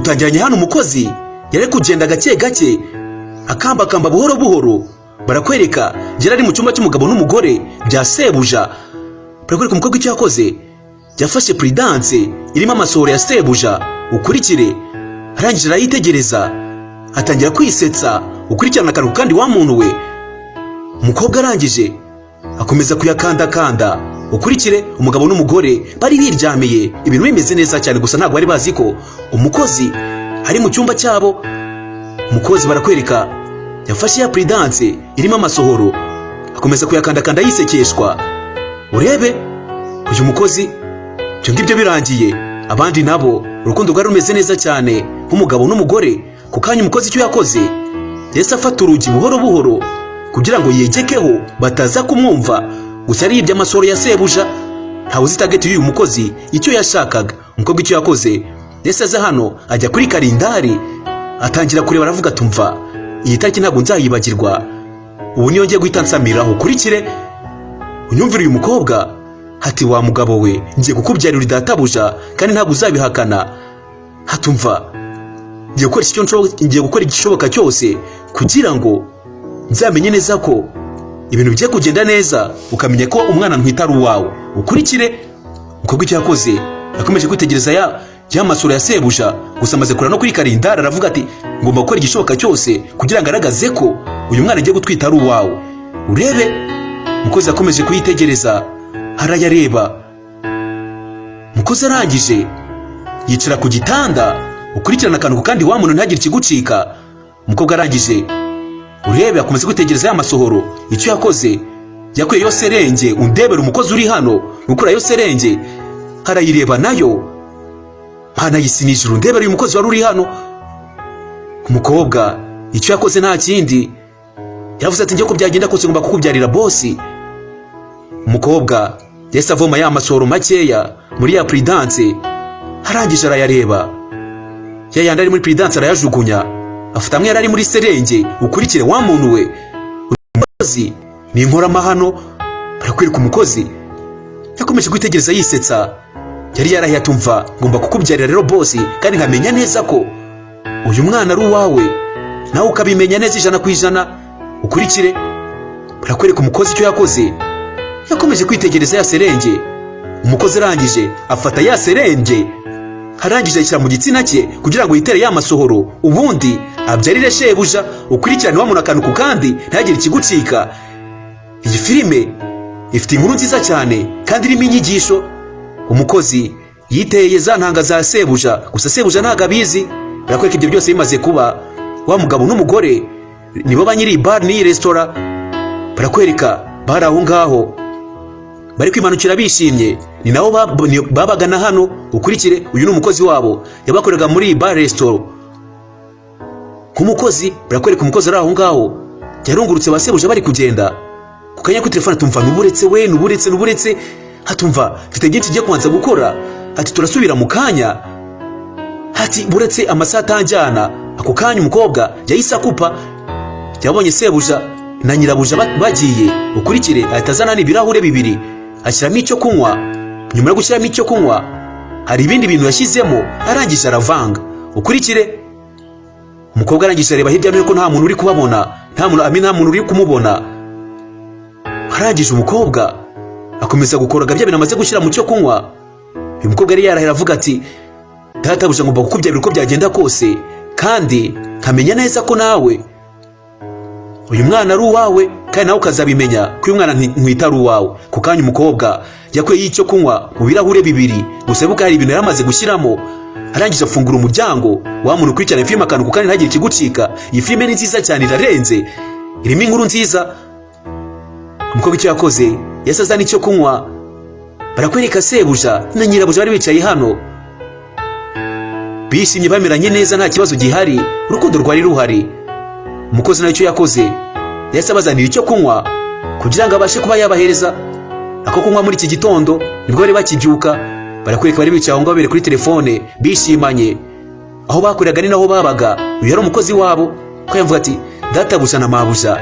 utangiranye hano umukozi yari kugenda gake gake akambakamba buhoro buhoro. Barakwereka yari ari mu cyumba cy'umugabo n'umugore bya sebuja. Barakwereka umukobwa icyo yakoze, yafashe Prudence irimo amasohoro ya sebuja. Ukurikire arangije arayitegereza atangira kwisetsa. Ukurikirana akantu kandi wa muntu we. Umukobwa arangije akomeza kuyakandakanda. Ukurikire umugabo n'umugore bari biryamiye, ibintu bimeze neza cyane, gusa ntabwo bari bazi ko umukozi ari mu cyumba cyabo. Umukozi barakwereka yafashe ya Prudence irimo amasohoro akomeza kuyakandakanda yisekeshwa. Urebe uyu mukozi byo ngibyo birangiye, abandi nabo urukundo rwari rumeze neza cyane nk'umugabo n'umugore. Ku kanya umukozi icyo yakoze, yese afata urugi buhoro buhoro kugira ngo yegekeho bataza kumwumva. Gusa ari iby'amasohoro ya sebuja, ntawe uzi target y'uyu mukozi icyo yashakaga. Umukobwa icyo yakoze, yese aza hano ajya kuri kalendari atangira kureba, aravuga tumva iyi tariki ntabwo nzayibagirwa, ubu niyo ngiye guhita nsamiraho. Ukurikire unyumvira uyu mukobwa hati wa mugabo we, ngiye kukubyarira uri databuja kandi ntabwo uzabihakana. Hatumva ngiye gukora igishoboka cyose kugira ngo nzamenye neza ko ibintu bigiye kugenda neza, ukamenya ko umwana ntwita ari uwawe. Ukurikire umukobwa icyo yakoze, yakomeje kwitegereza ya masura ya sebuja. Gusa amaze kurana no kuri kalendari aravuga ati ngomba gukora igishoboka cyose kugira ngo agaragaze ko uyu mwana agiye gutwita ari uwawe. Urebe umukozi yakomeje kuyitegereza arayareba. Umukozi arangije yicara ku gitanda. Ukurikirana akantu kandi wa muntu ntagire ikigucika. Umukobwa arangije urebe akomeza kwitegereza ya masohoro. Icyo yakoze, yakuye yo serenge. Undebera umukozi uri hano ukura yo serenge harayireba nayo hanayisinijira. Undebera uyu mukozi wari uri hano. Umukobwa icyo yakoze nta kindi, yavuze ati ngiye ko byagenda kose ngomba kukubyarira bosi. Umukobwa yese avoma ya masohoro makeya muri ya Prudence, arangije arayareba. Yayandi ari muri Prudence arayajugunya, afata amwe yari muri serenge. Ukurikire wa muntu we, umukozi ni inkorama hano. Barakwereka umukozi yakomeje kwitegereza yisetsa. Yari yarahiye atumva ngomba kukubyarira rero bosi, kandi nkamenya neza ko uyu mwana ari uwawe, nawe ukabimenya neza 100%. Ukurikire barakwereka umukozi icyo yakoze, yakomeje kwitegereza ya serenge. Umukozi arangije afata ya serenge, arangije ashyira mu gitsina cye kugira ngo yitere ya masohoro, ubundi abyarire shebuja. Ukurikirane wa muntu akantu ku kandi ntagire ikigucika. Iyi filime ifite inkuru nziza cyane kandi irimo inyigisho. Umukozi yiteye za ntanga za sebuja, gusa sebuja ntago abizi. Barakwereka ibyo byose bimaze kuba, wa mugabo n'umugore nibo banyiri bar ni restaurant. Barakwereka bari aho ngaho bari kwimanukira bishimye, ni nabo babagana hano. Ukurikire uyu n'umukozi wabo yabakoreraga muri bar restaurant. Kumukozi barakwereka umukozi ari aho ngaho yarungurutse basebuja bari kugenda. Kukanya ku telefone tumva nuburetse. Hatumva mfite byinshi giye kubanza gukora. Ati turasubira mu kanya. Hati buretse amasaha atanjyana. Ako kanya umukobwa yahise akupa, yabonye sebuja na nyirabuja bagiye. Ukurikire ahitazana n'ibirahure bibiri ashyiramo icyo kunywa. Nyuma yo gushyiramo icyo kunywa hari ibindi bintu yashyizemo, arangije aravanga. Ukurikire umukobwa arangije areba hirya no hino ko nta muntu uri kubabona, nta muntu uri kumubona. Arangije umukobwa akomeza gukoroga bya bintu amaze gushyira mu cyo kunywa. Uyu mukobwa yari yarahera avuga ati databuja ngomba kukubyarira uko byagenda kose, kandi nkamenya neza ko nawe uyu mwana ari uwawe, kandi nawe ukazabimenya ko uyu mwana ntwita ari uwawe. Ku kanya umukobwa yakuye y'icyo kunywa mu birahure bibiri, gusa buka hari ibintu yaramaze gushyiramo. Arangije afungura umuryango. Wa muntu ukurikirana filime akantu kandi ntagire ikigucika. Iyi filime ni nziza cyane, irarenze, irimo inkuru nziza. Umukobwa icyo yakoze, yese azana icyo kunywa. Barakwereka sebuja na nyirabuja bari bicaye hano bishimye bameranye neza, nta kibazo gihari, urukundo rwari ruhari. Umukozi nayo icyo yakoze, yese abazanira icyo kunywa kugira ngo abashe kuba yabahereza ako kunywa muri iki gitondo. Nibwo bari bakibyuka. Barakwereka bari bicaye aho ngaho bere kuri telefone bishimanye. Aho bakoreraga ni naho babaga. Uyu yari umukozi wabo. Ko yavuga ati databuja na mabuja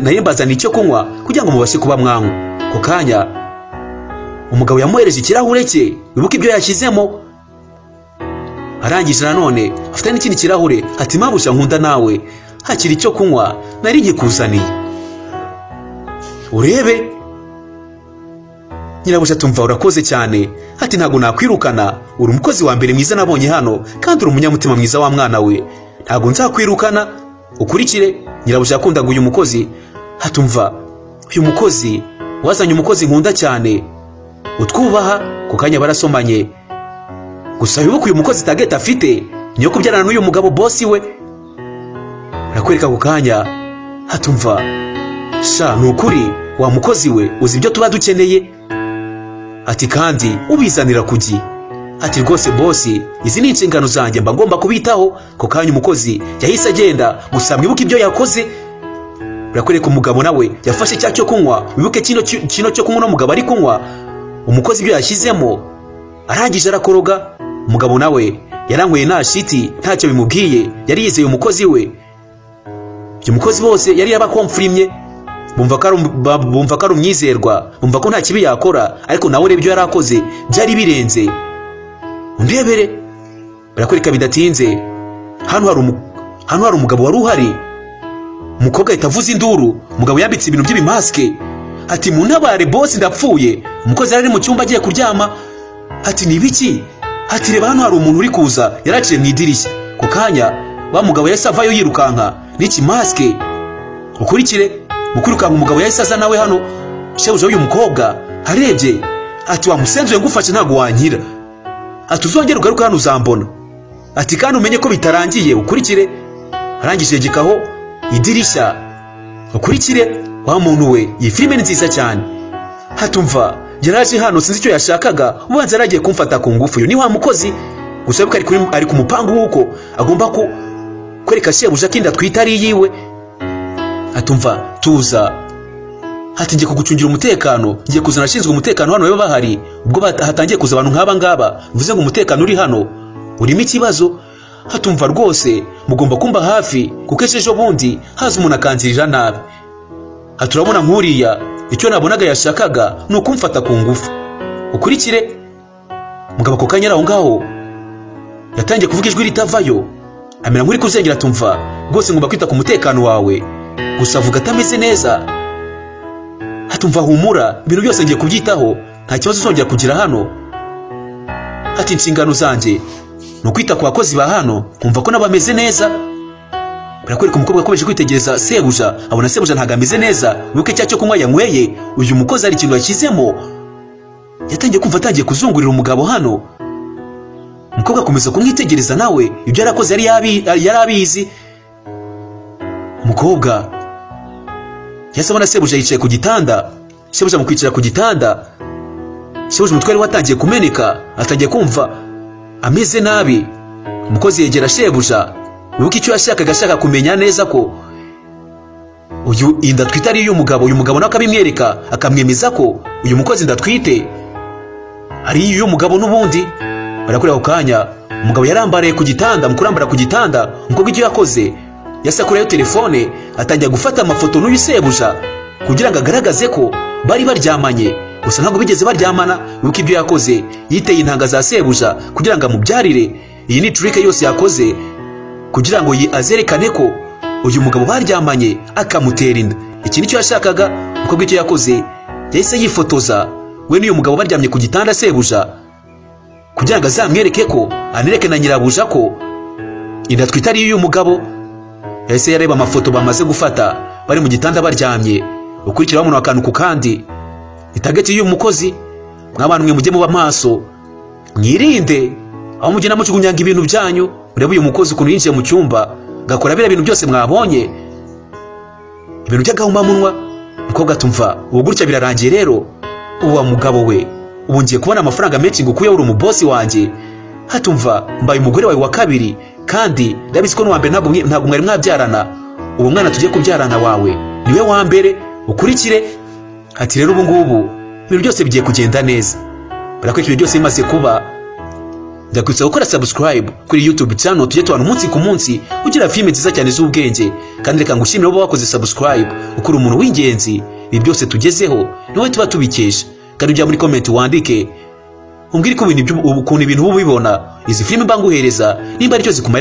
narimbazana icyo kunywa kugira ngo mubashe kuba mwangu. Ko kanya umugabo yamuhereje ikirahure cye, wibuka ibyo yashyizemo. arangije nanone afite n'ikindi kirahure ati mabuja nkunda nawe hakiri icyo kunywa nari ngikuzaniye urebe. Nyirabuja tumva urakoze cyane ati ntago nakwirukana, uri umukozi wa mbere mwiza nabonye hano kandi uri umunyamutima mwiza wa mwana we, ntago nzakwirukana ukurikire. Nyirabuja yakundaga uyu mukozi hatumva uyu mukozi wazanye umukozi nkunda cyane utwubaha. Ku kanya barasomanye gusa wibuka uyu mukozi target afite niyo kubyarana n'uyu mugabo boss we. Arakwereka ku kanya hatumva sha nukuri wa mukozi we uzi ibyo tuba dukeneye ati kandi ubizanira kugi ati rwose boss izi ni inshingano zanjye mba ngomba kubitaho. Ku kanya umukozi yahise agenda gusa mwibuka ibyo yakoze. Arakwereka umugabo nawe yafashe cya cyo kunywa, wibuke kino cyo kunywa no mugabo ari kunywa umukozi ibyo yashyizemo arangije arakoroga. Umugabo nawe yaranyweye nta shiti ntacyo bimubwiye, yari yizeye umukozi we. Uyu mukozi bose yari yabakomfrimye bumva ko ari umwizerwa, bumva ko nta kibi yakora, ariko nawe reba ibyo yari akoze byari birenze. Undebere barakwereka bidatinze hano hari umugabo wari uhari. Umukobwa ahita avuza induru, umugabo yambitse ibintu by'ibimaske ati muntabare boss ndapfuye. Umukozi yari mu cyumba agiye kuryama ati nibiki ati reba hano hari umuntu uri kuza, yaraciye mu idirishya. Ku kanya wa mugabo yahise avayo yirukanka n'iki maske. Ukurikire mukwirukanka umugabo yahise aza nawe hano. Shebuja uyu mukobwa arebye ati wamusenzuye ngufashe ntago wankira ati uzongera ugaruka hano uzambona ati kandi umenye ko bitarangiye. Ukurikire arangije yegekaho idirishya. Ukurikire wa muntu we iyi filime ni nziza cyane hatumva yaraje hano sinzi icyo yashakaga, ubanza yaragiye kumfata ku ngufu. Uyu ni wa mukozi gusa ari ku mupangu wuko agomba kwereka shebuja kindi atwita ari yiwe. Hatumva tuza hati ngiye kugucungira umutekano, ngiye kuzana ashinzwe umutekano hano baba bahari. Ubwo hatangiye kuza abantu nk'aba ngaba bivuze ngo umutekano uri hano urimo ikibazo. Hatumva rwose mugomba kumba hafi kuko ejo bundi haza umuntu akanzirira nabi. Haturabona nkuriya icyo nabonaga yashakaga ni ukumfata ku ngufu. Ukurikire mugabo ko kanya aho ngaho yatangiye kuvuga ijwi ritavayo, amera nk'uri kuzengera. Tumva rwose ngomba kwita ku mutekano wawe gusa avuga atameze neza. Hatumva humura ibintu byose ngiye kubyitaho nta kibazo uzongera kugira hano. Ati inshingano zanjye no kwita ku bakozi ba hano kumva ko nabameze neza. Barakwereka umukobwa akomeje kwitegereza sebuja, abona sebuja ntago ameze neza. Wibuke cya cyo kunywa yanyweye uyu mukozi ari ikintu yashyizemo. Yatangiye kumva atangiye kuzungurira umugabo hano. Umukobwa akomeza kumwitegereza nawe ibyo yarakoze yari abizi. Umukobwa yasabona sebuja yicaye ku gitanda. Sebuja mu kwicara ku gitanda, sebuja umutwe wari watangiye kumeneka, atangiye kumva ameze nabi. Umukozi yegera shebuja, wibuke icyo yashakaga, ashaka kumenya neza ko uyu inda twita ari y'umugabo. Uyu mugabo nawe akabimwereka akamwemeza ko uyu mukozi ndatwite ari y'umugabo n'ubundi. Barakureba ku kanya umugabo yarambaraye ku gitanda. Mu kurambara ku gitanda umukobwa icyo yakoze yasakurayo telefone atangiye gufata amafoto n'uyu sebuja kugira ngo agaragaze ko bari baryamanye. Gusa ntabwo bigeze baryamana. Wibuke ibyo yakoze, yiteye intanga za sebuja kugira ngo amubyarire. Iyi ni trick yose yakoze kugira ngo azerekane ko uyu mugabo baryamanye akamutera inda. Iki nicyo yashakaga. Umukobwa icyo yakoze yahise yifotoza we n'uyu mugabo baryamye ku gitanda sebuja kugira ngo azamwereke ko anereke na nyirabuja ko inda twita ari y'uyu mugabo. Yahise yareba amafoto bamaze gufata bari mu gitanda baryamye. Ukurikira umuntu akantu ku kandi itageti y'uyu mukozi. Mw'abantu mwe mujye muba maso mwirinde aho mugena mucugunyanga ibintu byanyu. Urebe uyu mukozi ukuntu yinjiye mu cyumba gakora bira bintu byose mwabonye ibintu by'agahumamunwa. Umukobwa atumva ubu gutya birarangiye rero uwa mugabo we ubu ngiye kubona amafaranga menshi ngukuye uri umubosi wanjye. Hatumva mbaye umugore wawe wa kabiri kandi ndabizi ko n'uwa mbere ntabwo mwari mwabyarana. Ubu mwana tugiye kubyarana wawe niwe wa mbere. Ukurikire ati rero ubu ngubu ibintu byose bigiye kugenda neza. Barakwikira byose bimaze kuba. Ndakwitsa gukora subscribe kuri YouTube channel tujye tubana umunsi ku munsi ugira filime nziza cyane z'ubwenge. Kandi reka ngushimire uba wakoze subscribe ukuri umuntu w'ingenzi. Ibi byose tugezeho niwe tuba tubikesha. Kandi ujya muri comment wandike umbwire ko ukuntu ibintu uba ubibona izi filime mba nguhereza nimba aricyo zikumarira